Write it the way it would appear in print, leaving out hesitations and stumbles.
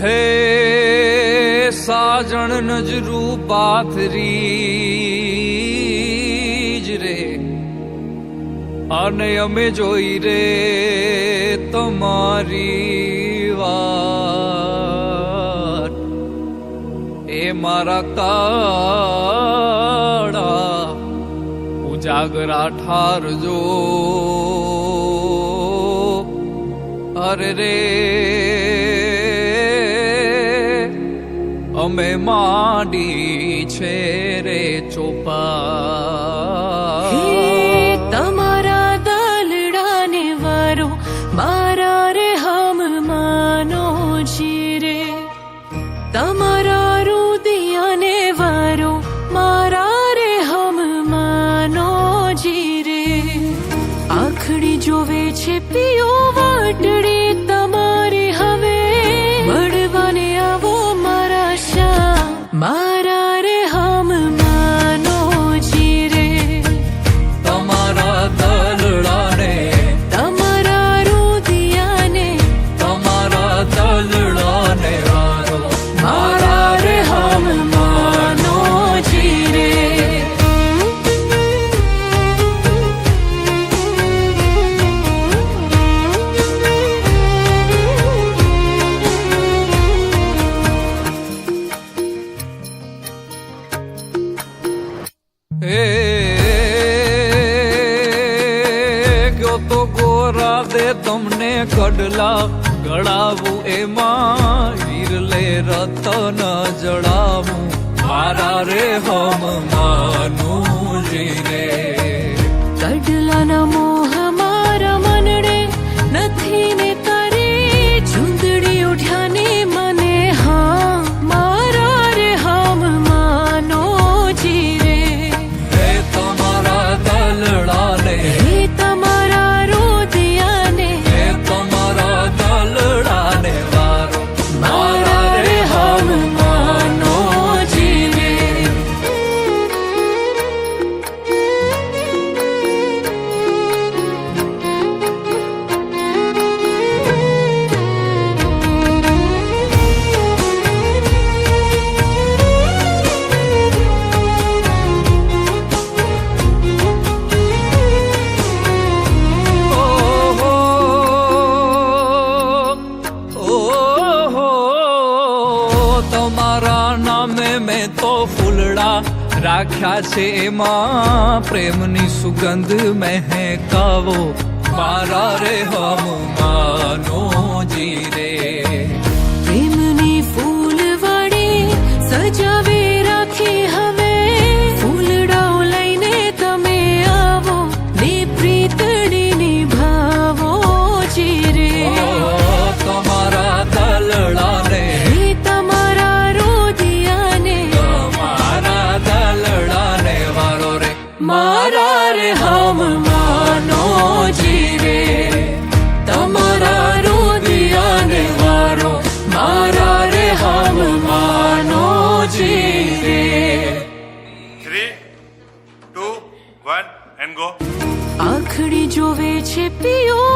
હે સાજણ નજરું પાથરી જ રે, અને અમે જોઈ રે તમારી વાત, એ મારા કાળા ઉજાગરા ઠારજો. અરે રે અમે માંડી છે રે ચોપા. તમારા દલડાને વારો મારા રે હમ માનો જીરે, તમારા રુદિયાને વારો મારા રે હમ માનો જીરે. આખડી જોવે છે પિયો વાટડી તમારી હવે, મળવાને આવો મારા શા મારા રે હમ માનો જીરે. તમારા દલડાને તમારા રુદિયાને તમારા દલડાને વારો મારા રે હમ માનો જીરે. ગયો તો ગોરા દે તમને ગઢલા ગળાવું, એમાં હીરલે રતન જડાવું મારા રે હમ માનું જીરે. કડલાના મોહ મારા મનડે નથી ને તારી ચૂંદડી ઉઠ્યાને મને હા મારા રે હમ માનો જીરે. હે તમારા દલડાને હે તમારા રુદિયાને હે તમારા દલડાને વારો મારા રે હમ માનો જીરે. તમારા નામે મેં તો ફૂલડા રાખ્યા છે, એમાં પ્રેમની સુગંધ મહેકાવો મારા રે હમ માનો જીરે. પ્રેમની ફૂલવાડી સજાવે રાખી હવે, ફૂલડાઓ લઈને તમે આવો ને પ્રીતડી નિભાવો જીરે. તમારા દલડાને હે તમારા રુદિયાને તમારા દલડાને વારો રે મારા રે હમ માનો જીરે. તમારા રુદિયાને વારો મારા રે હમ માનો જીરે. 3, 2, 1 and go. આખડી જોવે છે પિયો